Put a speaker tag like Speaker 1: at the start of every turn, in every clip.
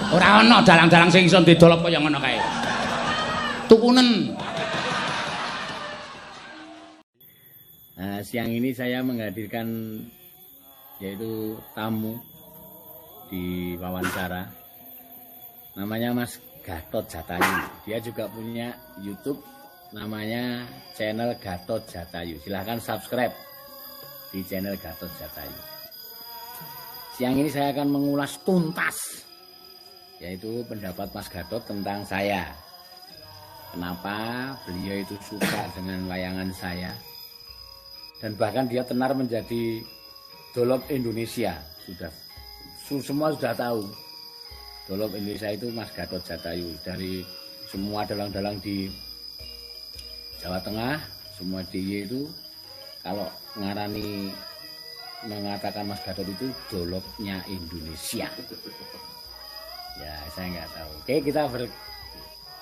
Speaker 1: Ora ana dalang-dalang sing iso didol kaya ngono kae. Tukunen. Nah, siang ini saya menghadirkan yaitu tamu di wawancara. Namanya Mas Gatot Jatayu. Dia juga punya YouTube namanya channel Gatot Jatayu. Silahkan subscribe di channel Gatot Jatayu. Siang ini saya akan mengulas tuntas yaitu pendapat Mas Gatot tentang saya. Kenapa beliau itu suka dengan wayangan saya. Dan bahkan dia tenar menjadi Dolop Indonesia. Semua sudah tahu. Dolop Indonesia itu Mas Gatot Jatayu. Dari semua dalang-dalang di Jawa Tengah, semua DIY itu kalau mengatakan Mas Gatot itu dolopnya Indonesia. Ya, saya nggak tahu. Oke, kita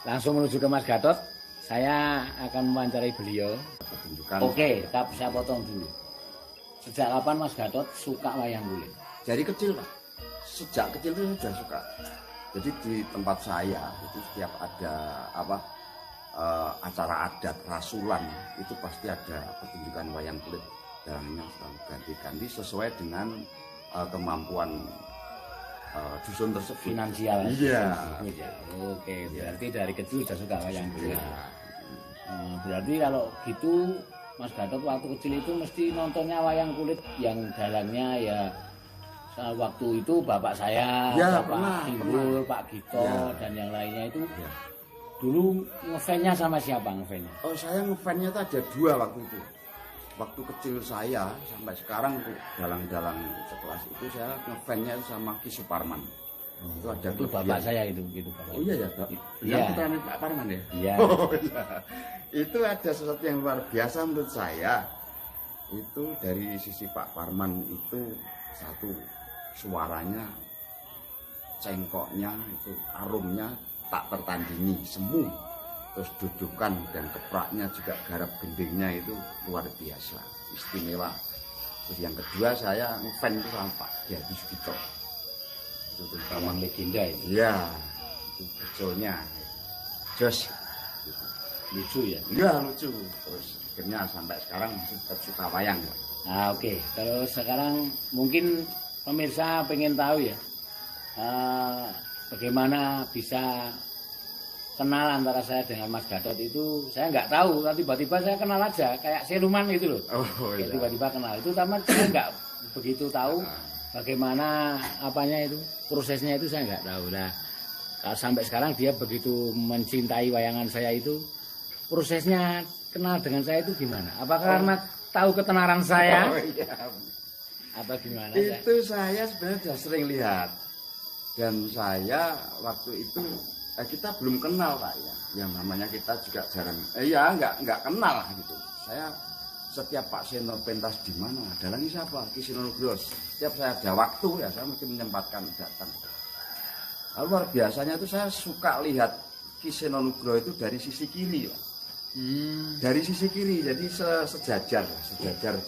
Speaker 1: langsung menuju ke Mas Gatot. Saya akan mewawancarai beliau. Oke, saya potong dulu. Sejak kapan Mas Gatot suka wayang kulit?
Speaker 2: Dari kecil, Pak. Sejak kecil itu sudah suka. Jadi di tempat saya itu setiap ada acara adat rasulan itu pasti ada pertunjukan wayang kulit. Dalangnya selalu ganti-ganti sesuai dengan kemampuan dusun tersebut.
Speaker 1: Finansial.
Speaker 2: Iya.
Speaker 1: Oke, berarti dari kecil sudah suka wayang kulit. Berarti kalau gitu Mas Gatot waktu kecil itu mesti nontonnya wayang kulit yang dalangnya ya waktu itu bapak saya,
Speaker 2: ya,
Speaker 1: Pak Timbul, Pak Gito ya, dan yang lainnya itu ya. Dulu ngefansnya sama siapa ngefansnya?
Speaker 2: Oh, saya ngefansnya itu ada dua waktu itu. Waktu kecil saya sampai sekarang untuk dalang-dalang sekelas itu saya ngefansnya sama Ki Suparman.
Speaker 1: Itu ada itu bapak saya itu gitu Pak.
Speaker 2: Oh iya ya, Pak.
Speaker 1: Iya.
Speaker 2: Putranya Pak Parman ya?
Speaker 1: Iya.
Speaker 2: Oh, iya. Itu ada sesuatu yang luar biasa menurut saya. Itu dari sisi Pak Parman itu satu suaranya, cengkoknya itu aromnya tak tertandingi, semu. Terus dudukan dan kepraknya juga garap gendingnya itu luar biasa, istimewa. Terus yang kedua saya ngefans itu sama Pak Diadi Sugito. Itu terutama
Speaker 1: legenda itu.
Speaker 2: Iya, itu beculnya. Jos.
Speaker 1: Lucu ya?
Speaker 2: Iya lucu. Terus akhirnya sampai sekarang masih tetap suka wayang.
Speaker 1: Nah oke. Terus sekarang mungkin pemirsa pengen tahu ya. Bagaimana bisa kenal antara saya dengan Mas Gatot itu saya nggak tahu, tiba-tiba saya kenal aja kayak siluman gitu loh.
Speaker 2: Oh, iya.
Speaker 1: Tiba-tiba kenal itu, sama saya nggak begitu tahu bagaimana apanya itu prosesnya itu saya nggak tahu. Nah sampai sekarang dia begitu mencintai wayangan saya itu, prosesnya kenal dengan saya itu gimana? Apakah karena tahu ketenaran saya?
Speaker 2: Oh, iya.
Speaker 1: Atau gimana?
Speaker 2: Itu saya sebenarnya sudah sering lihat. Dan saya waktu itu kita belum kenal Pak ya. Yang namanya kita juga jarang. Nggak kenal gitu. Saya setiap Pak Seno pentas di mana, dalangnya siapa? Ki Seno Nugroho. Setiap saya ada waktu ya saya mesti menyempatkan datang. Lalu luar biasanya itu saya suka lihat Ki Seno Nugroho itu dari sisi kiri Pak. Dari sisi kiri, jadi sejajar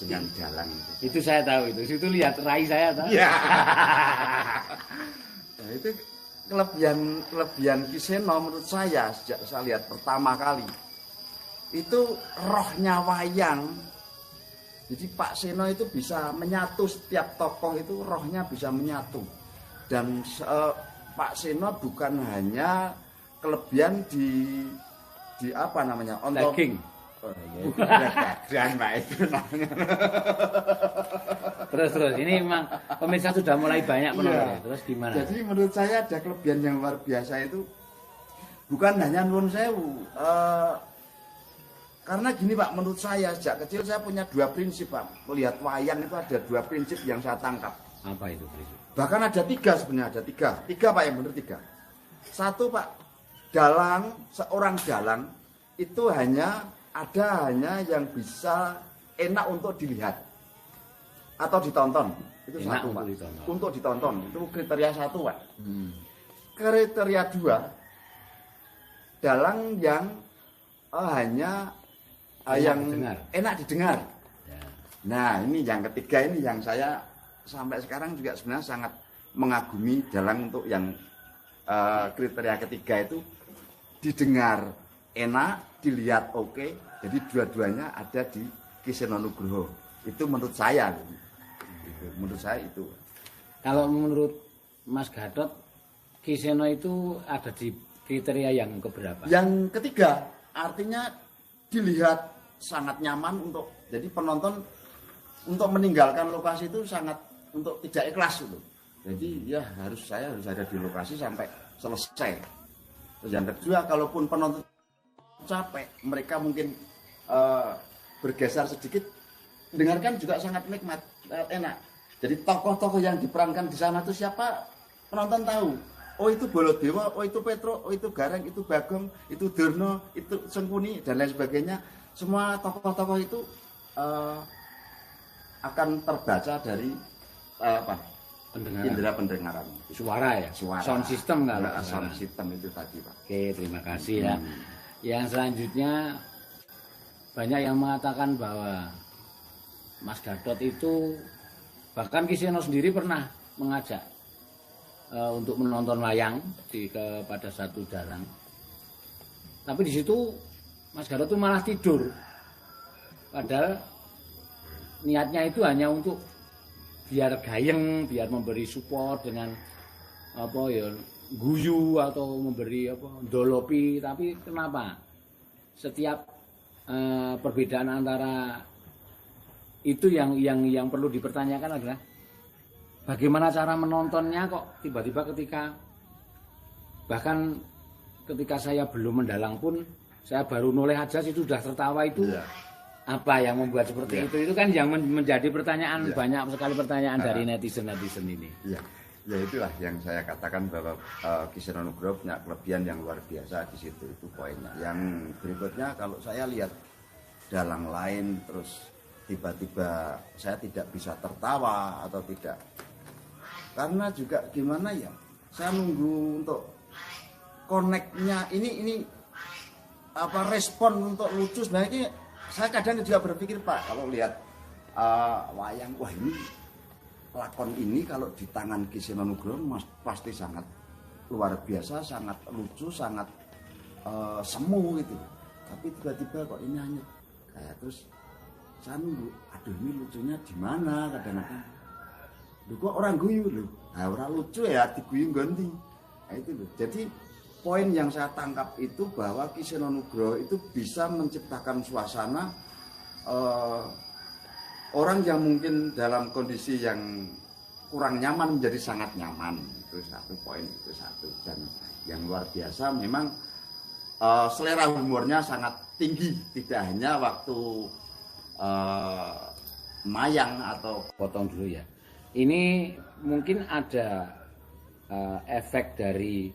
Speaker 2: dengan dalang itu.
Speaker 1: Itu saya tahu itu. Situ lihat rai saya tahu.
Speaker 2: Ya. Nah, itu kelebihan Ki Seno menurut saya sejak saya lihat pertama kali. Itu rohnya wayang. Jadi Pak Seno itu bisa menyatu, setiap tokoh itu rohnya bisa menyatu. Dan Pak Seno bukan hanya kelebihan di apa namanya?
Speaker 1: Daging.
Speaker 2: Oh, iya, Pak itu namanya.
Speaker 1: Terus ini memang pemirsa sudah mulai banyak penonton. Terus gimana?
Speaker 2: Jadi menurut saya ada kelebihan yang luar biasa itu bukan hanya nuwun sewu. Karena gini Pak, menurut saya sejak kecil saya punya dua prinsip Pak. Melihat wayang itu ada dua prinsip yang saya tangkap.
Speaker 1: Apa itu prinsip?
Speaker 2: Bahkan ada tiga sebenarnya, ada tiga Pak, yang benar tiga. Satu Pak, seorang dalang itu hanya yang bisa enak untuk dilihat atau ditonton. Itu enak satu Pak. Untuk ditonton itu kriteria satu Pak. Kriteria dua, dalang yang hanya yang enak didengar. Ya. Nah ini yang ketiga, ini yang saya sampai sekarang juga sebenarnya sangat mengagumi dalang untuk yang kriteria ketiga itu didengar enak, dilihat oke. Jadi dua-duanya ada di Ki Seno Nugroho. Itu menurut saya. Menurut saya itu.
Speaker 1: Kalau menurut Mas Gatot, Ki Seno itu ada di kriteria yang keberapa?
Speaker 2: Yang ketiga, artinya dilihat sangat nyaman untuk jadi penonton untuk meninggalkan lokasi itu sangat untuk tidak ikhlas itu. Jadi ya saya harus ada di lokasi sampai selesai. Terus yang kedua, kalaupun penonton capek, mereka mungkin bergeser sedikit, dengarkan juga sangat nikmat, enak. Jadi tokoh-tokoh yang diperankan di sana itu siapa, penonton tahu. Oh itu Baladewa, oh itu Petro, oh itu Gareng, itu Bagong, itu Durna, itu Sengkuni dan lain sebagainya. Semua tokoh-tokoh itu akan terbaca dari indera pendengaran.
Speaker 1: Suara ya?
Speaker 2: Suara.
Speaker 1: Sound system kalau
Speaker 2: sound system itu tadi, Pak.
Speaker 1: Oke, terima kasih ya. Yang selanjutnya banyak yang mengatakan bahwa Mas Gatot itu bahkan Ki Seno sendiri pernah mengajak untuk menonton wayang kepada satu dalang. Tapi di situ Mas Gatot itu malah tidur. Padahal niatnya itu hanya untuk biar gayeng, biar memberi support dengan guyu atau memberi dolopi. Tapi kenapa setiap perbedaan antara itu yang perlu dipertanyakan adalah bagaimana cara menontonnya kok tiba-tiba bahkan ketika saya belum mendalang pun saya baru noleh aja itu sudah tertawa itu. Apa yang membuat seperti itu kan yang menjadi pertanyaan, banyak sekali pertanyaan dari netizen ini.
Speaker 2: Ya itulah yang saya katakan bahwa Ki Seno Nugroho punya kelebihan yang luar biasa di situ, itu poinnya. Yang berikutnya kalau saya lihat dalang lain terus tiba-tiba saya tidak bisa tertawa atau tidak, karena juga gimana ya, saya nunggu untuk connect-nya ini respon untuk lucu. Nah ini saya kadang juga berpikir, Pak, kalau lihat wayang, wah ini lakon ini kalau di tangan Ki Seno Nugroho pasti sangat luar biasa, sangat lucu, sangat semu gitu. Tapi tiba-tiba kok ini hanya kayak, terus saya nunggu, aduh ini lucunya di mana kadang-kadang. Loh kok orang guyu loh, nah, orang lucu ya diguyu ganti. Nah, itu loh. Jadi poin yang saya tangkap itu bahwa Ki Seno Nugroho itu bisa menciptakan suasana orang yang mungkin dalam kondisi yang kurang nyaman menjadi sangat nyaman. Itu satu poin, itu satu. Dan yang luar biasa memang selera humornya sangat tinggi, tidak hanya waktu mayang atau
Speaker 1: potong dulu ya. Ini mungkin ada efek dari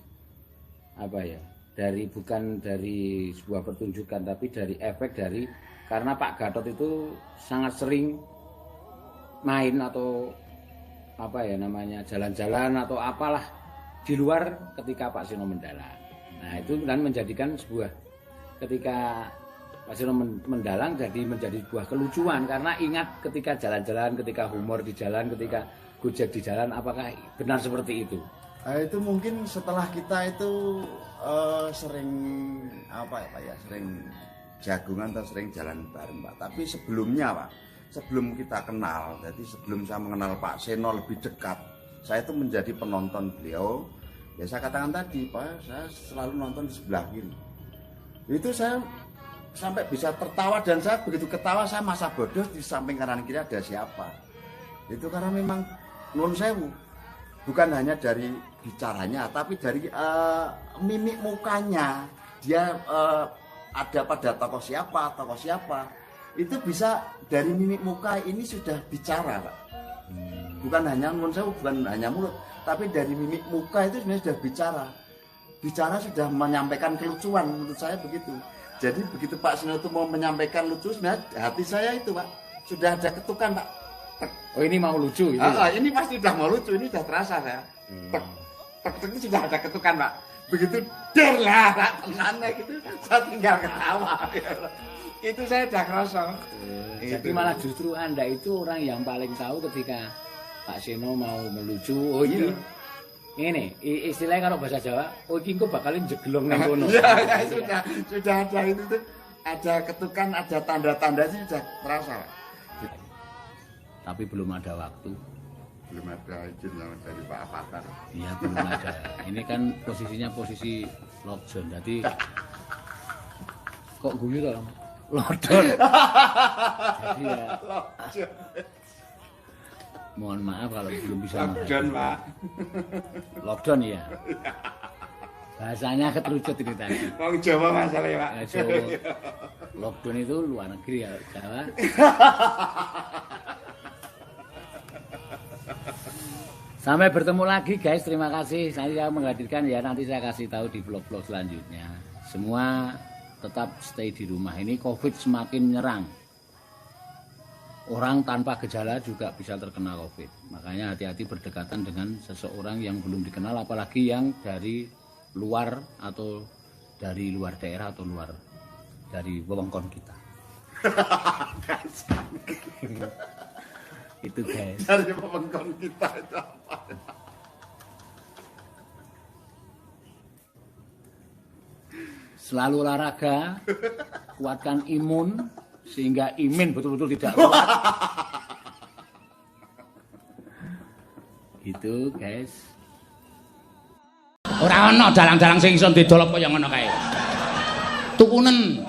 Speaker 1: bukan dari sebuah pertunjukan, tapi dari efek dari karena Pak Gatot itu sangat sering main atau jalan-jalan atau apalah di luar ketika Pak Seno mendalang. Nah itu kan menjadikan sebuah, ketika Pak Seno mendalang menjadi sebuah kelucuan, karena ingat ketika jalan-jalan, ketika humor di jalan, ketika gojek di jalan. Apakah benar seperti itu?
Speaker 2: Itu mungkin setelah kita itu sering sering jagungan atau sering jalan bareng, Pak. Tapi sebelumnya, Pak, sebelum kita kenal, jadi sebelum saya mengenal Pak Seno lebih dekat, saya itu menjadi penonton beliau. Ya saya katakan tadi, Pak, saya selalu nonton di sebelah kiri. Itu saya sampai bisa tertawa, dan saya begitu ketawa saya masa bodoh di samping kanan kiri ada siapa. Itu karena memang nuwun sewu. Bukan hanya dari bicaranya, tapi dari mimik mukanya. Dia ada pada tokoh siapa, itu bisa dari mimik muka ini sudah bicara, Pak. Bukan hanya nuwun sewu, bukan hanya mulut, tapi dari mimik muka itu sebenarnya sudah bicara. Bicara sudah menyampaikan kelucuan, menurut saya begitu. Jadi begitu Pak Seno itu mau menyampaikan lucu, sebenarnya hati saya itu, Pak, sudah ada ketukan, Pak.
Speaker 1: Oh ini mau lucu gitu.
Speaker 2: Ini pasti sudah mau lucu, ini sudah terasa saya. Tek ini sudah ada ketukan, Pak. Begitu der lah, Pak, tenannya gitu, saya tinggal ketawa. Itu saya sudah kerasa.
Speaker 1: Jadi malah justru Anda itu orang yang paling tahu ketika Pak Seno mau melucu. Oh ini Ini istilahnya kalau bahasa Jawa, oh iki engko bakalin jeglong nang kono.
Speaker 2: Ya, sudah ada itu tuh. Ada ketukan, ada tanda-tanda sih sudah terasa.
Speaker 1: Tapi belum ada waktu.
Speaker 2: Belum ada izin dari Pak Avatar.
Speaker 1: Iya, belum ada. Ini kan posisinya posisi lockdown. Jadi kok guyu toh? Lockdown. Jadi ya mohon maaf kalau belum bisa
Speaker 2: lockdown, Pak.
Speaker 1: Lockdown ya. Bahasanya keterucut ini tadi.
Speaker 2: Wong Jawa masalahnya, Pak.
Speaker 1: Jawa. Lockdown itu luar negeri ya, Jawa. Sampai bertemu lagi guys, terima kasih saya menghadirkan ya, nanti saya kasih tahu di vlog-vlog selanjutnya. Semua tetap stay di rumah, ini COVID semakin menyerang. Orang tanpa gejala juga bisa terkena COVID. Makanya hati-hati berdekatan dengan seseorang yang belum dikenal, apalagi yang dari luar atau dari luar daerah atau luar dari wewengkon kita. Itu guys.
Speaker 2: Dari wewengkon kita itu apa?
Speaker 1: Selalu olahraga, kuatkan imun sehingga imun betul-betul tidak kuat. Gitu guys.
Speaker 3: Ora ana dalang-dalang sing iso didol apa yang ngono kae. Tukunen